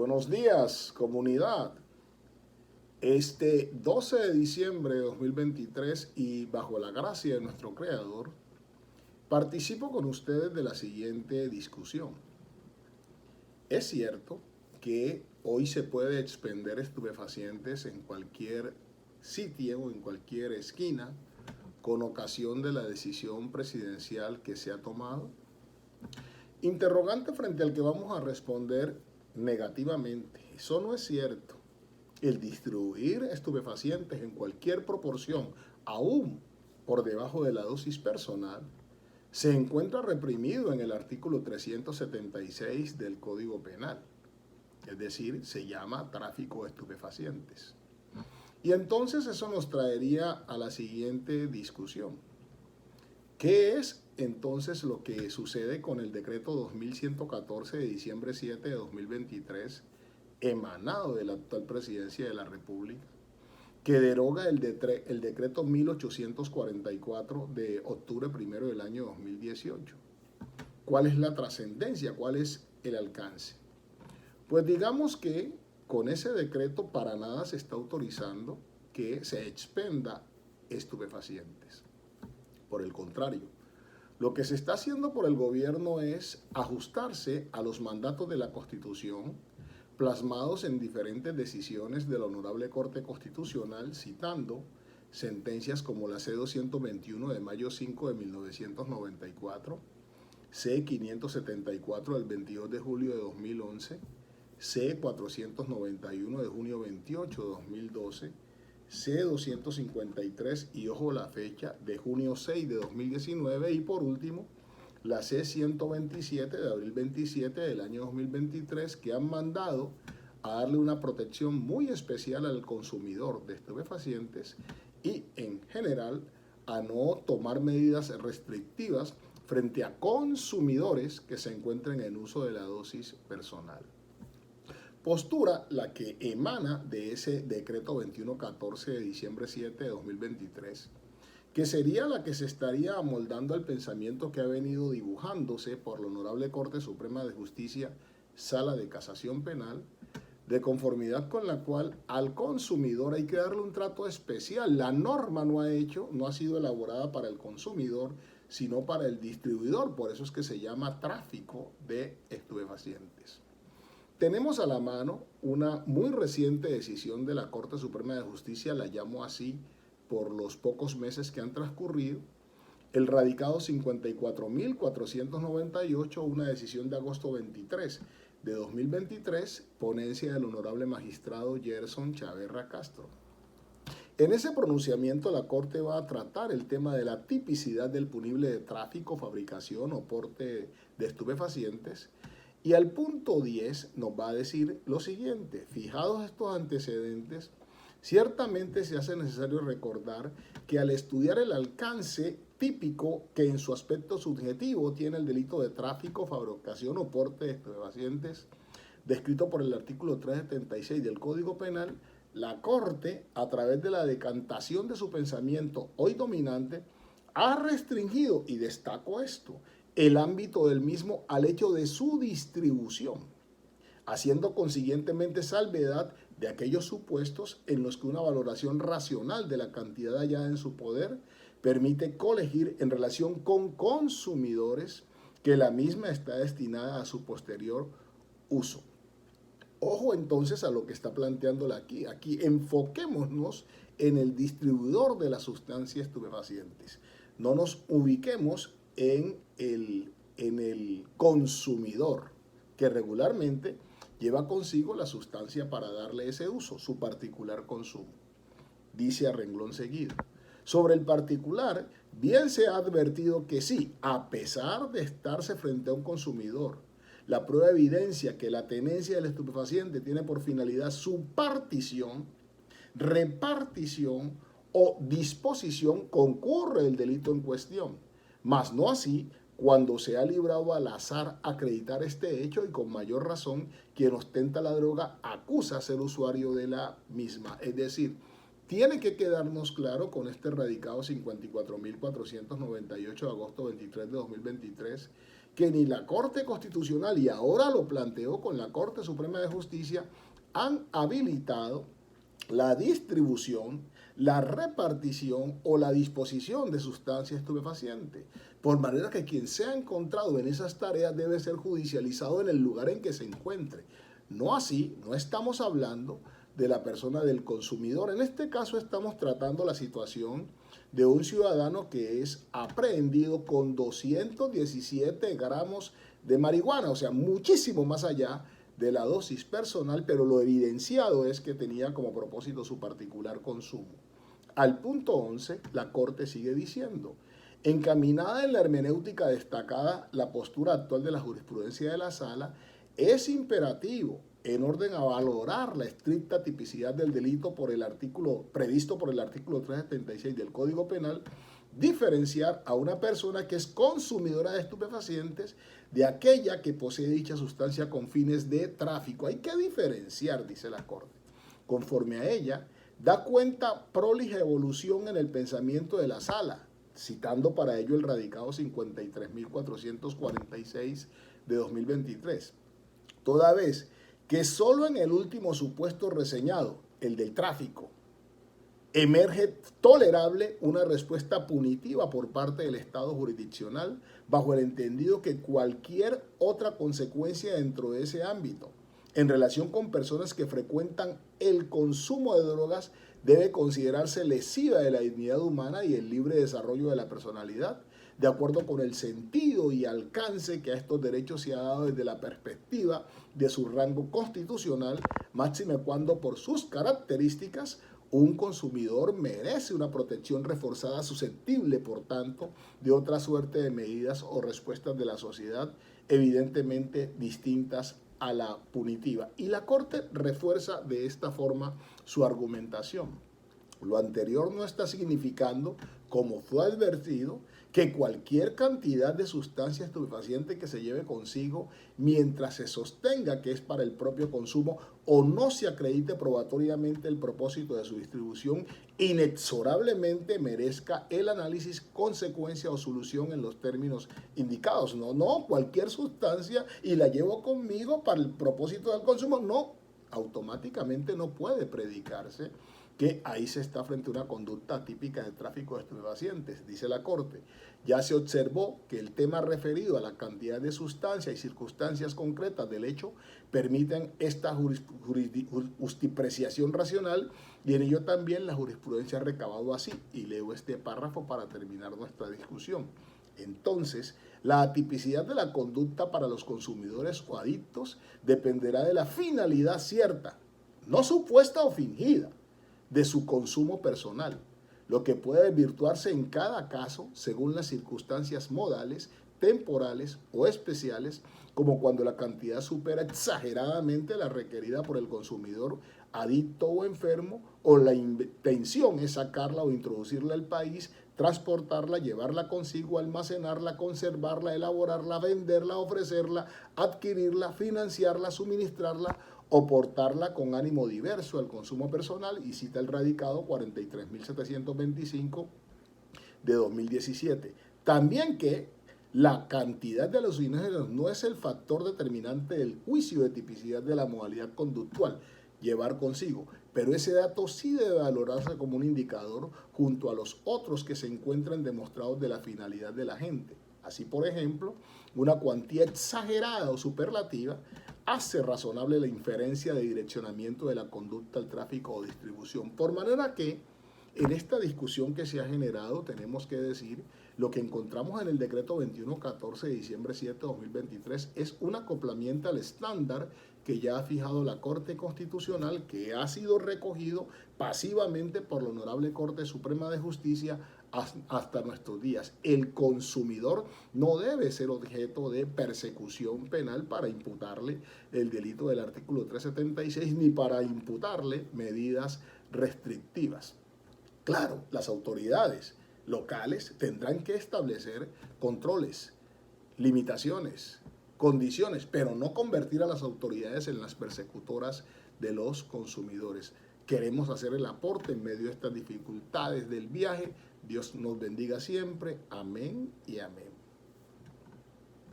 Buenos días, comunidad. Este 12 de diciembre de 2023 y bajo la gracia de nuestro Creador, participo con ustedes de la siguiente discusión. Es cierto que hoy se puede expender estupefacientes en cualquier sitio o en cualquier esquina con ocasión de la decisión presidencial que se ha tomado. Interrogante frente al que vamos a responder negativamente. Eso no es cierto. El distribuir estupefacientes en cualquier proporción, aún por debajo de la dosis personal, se encuentra reprimido en el artículo 376 del Código Penal. Es decir, se llama tráfico de estupefacientes. Y entonces eso nos traería a la siguiente discusión. ¿Qué es entonces lo que sucede con el decreto 2114 de diciembre 7 de 2023, emanado de la actual presidencia de la República, que deroga el decreto 1844 de octubre 1 del año 2018? ¿Cuál es la trascendencia? ¿Cuál es el alcance? Pues digamos que con ese decreto para nada se está autorizando que se expenda estupefacientes. Por el contrario, lo que se está haciendo por el gobierno es ajustarse a los mandatos de la Constitución plasmados en diferentes decisiones de la Honorable Corte Constitucional, citando sentencias como la C-221 de mayo 5 de 1994, C-574 del 22 de julio de 2011, C-491 de junio 28 de 2012, C-253 y ojo la fecha de junio 6 de 2019 y por último la C-127 de abril 27 del año 2023 que han mandado a darle una protección muy especial al consumidor de estupefacientes y en general a no tomar medidas restrictivas frente a consumidores que se encuentren en uso de la dosis personal. Postura la que emana de ese decreto 2114 de diciembre 7 de 2023, que sería la que se estaría amoldando al pensamiento que ha venido dibujándose por la Honorable Corte Suprema de Justicia, Sala de Casación Penal, de conformidad con la cual al consumidor hay que darle un trato especial. La norma no ha sido elaborada para el consumidor, sino para el distribuidor. Por eso es que se llama tráfico de estupefacientes. Tenemos a la mano una muy reciente decisión de la Corte Suprema de Justicia, la llamo así por los pocos meses que han transcurrido, el radicado 54.498, una decisión de agosto 23 de 2023, ponencia del honorable magistrado Gerson Chaverra Castro. En ese pronunciamiento la Corte va a tratar el tema de la tipicidad del punible de tráfico, fabricación o porte de estupefacientes. Y al punto 10 nos va a decir lo siguiente: fijados estos antecedentes, ciertamente se hace necesario recordar que al estudiar el alcance típico que en su aspecto subjetivo tiene el delito de tráfico, fabricación o porte de estupefacientes, descrito por el artículo 376 del Código Penal, la Corte, a través de la decantación de su pensamiento hoy dominante, ha restringido, y destaco esto, el ámbito del mismo al hecho de su distribución, haciendo consiguientemente salvedad de aquellos supuestos en los que una valoración racional de la cantidad hallada en su poder permite colegir en relación con consumidores que la misma está destinada a su posterior uso. Ojo entonces a lo que está planteándola aquí. Aquí enfoquémonos en el distribuidor de las sustancias estupefacientes. No nos ubiquemos en el consumidor, que regularmente lleva consigo la sustancia para darle ese uso, su particular consumo. Dice a renglón seguido. Sobre el particular, bien se ha advertido que sí, a pesar de estarse frente a un consumidor, la prueba evidencia que la tenencia del estupefaciente tiene por finalidad su partición, repartición o disposición, concurre el delito en cuestión, mas no así cuando se ha librado al azar acreditar este hecho y con mayor razón quien ostenta la droga acusa ser usuario de la misma. Es decir, tiene que quedarnos claro con este radicado 54.498 de agosto 23 de 2023 que ni la Corte Constitucional, y ahora lo planteó con la Corte Suprema de Justicia, han habilitado la distribución, la repartición o la disposición de sustancias estupefacientes. Por manera que quien sea encontrado en esas tareas debe ser judicializado en el lugar en que se encuentre. No así, no estamos hablando de la persona del consumidor. En este caso estamos tratando la situación de un ciudadano que es aprehendido con 217 gramos de marihuana, o sea, muchísimo más allá de la dosis personal, pero lo evidenciado es que tenía como propósito su particular consumo. Al punto 11, la Corte sigue diciendo: encaminada en la hermenéutica destacada, la postura actual de la jurisprudencia de la Sala, es imperativo, en orden a valorar la estricta tipicidad del delito por el artículo previsto por el artículo 376 del Código Penal, diferenciar a una persona que es consumidora de estupefacientes de aquella que posee dicha sustancia con fines de tráfico. Hay que diferenciar, dice la Corte. Conforme a ella, da cuenta prolija evolución en el pensamiento de la Sala, citando para ello el radicado 53.446 de 2023. Toda vez que solo en el último supuesto reseñado, el del tráfico, emerge tolerable una respuesta punitiva por parte del Estado jurisdiccional, bajo el entendido que cualquier otra consecuencia dentro de ese ámbito, en relación con personas que frecuentan el consumo de drogas, debe considerarse lesiva de la dignidad humana y el libre desarrollo de la personalidad, de acuerdo con el sentido y alcance que a estos derechos se ha dado desde la perspectiva de su rango constitucional, máxime cuando por sus características un consumidor merece una protección reforzada, susceptible, por tanto, de otra suerte de medidas o respuestas de la sociedad, evidentemente distintas a la punitiva. Y la Corte refuerza de esta forma su argumentación. Lo anterior no está significando, como fue advertido, que cualquier cantidad de sustancia estupefaciente que se lleve consigo, mientras se sostenga que es para el propio consumo o no se acredite probatoriamente el propósito de su distribución, inexorablemente merezca el análisis, consecuencia o solución en los términos indicados. No, cualquier sustancia y la llevo conmigo para el propósito del consumo, no, automáticamente no puede predicarse que ahí se está frente a una conducta típica de tráfico de estupefacientes. Dice la Corte: ya se observó que el tema referido a la cantidad de sustancias y circunstancias concretas del hecho permiten esta justipreciación racional, y en ello también la jurisprudencia ha recabado así. Y leo este párrafo para terminar nuestra discusión. Entonces, la atipicidad de la conducta para los consumidores o adictos dependerá de la finalidad cierta, no supuesta o fingida, de su consumo personal, lo que puede desvirtuarse en cada caso según las circunstancias modales, temporales o especiales, como cuando la cantidad supera exageradamente la requerida por el consumidor adicto o enfermo, o la intención es sacarla o introducirla al país, transportarla, llevarla consigo, almacenarla, conservarla, elaborarla, venderla, ofrecerla, adquirirla, financiarla, suministrarla o portarla con ánimo diverso al consumo personal, y cita el radicado 43.725 de 2017. También que la cantidad de alucinógenos no es el factor determinante del juicio de tipicidad de la modalidad conductual, llevar consigo, pero ese dato sí debe valorarse como un indicador junto a los otros que se encuentran demostrados de la finalidad del agente. Así, por ejemplo, una cuantía exagerada o superlativa hace razonable la inferencia de direccionamiento de la conducta al tráfico o distribución. Por manera que en esta discusión que se ha generado tenemos que decir lo que encontramos en el decreto 2114 de diciembre 7 de 2023 es un acoplamiento al estándar que ya ha fijado la Corte Constitucional, que ha sido recogido pasivamente por la Honorable Corte Suprema de Justicia hasta nuestros días. El consumidor no debe ser objeto de persecución penal para imputarle el delito del artículo 376 ni para imputarle medidas restrictivas. Claro, las autoridades locales tendrán que establecer controles, limitaciones, condiciones, pero no convertir a las autoridades en las persecutoras de los consumidores. Queremos hacer el aporte en medio de estas dificultades del viaje. Dios nos bendiga siempre. Amén y amén.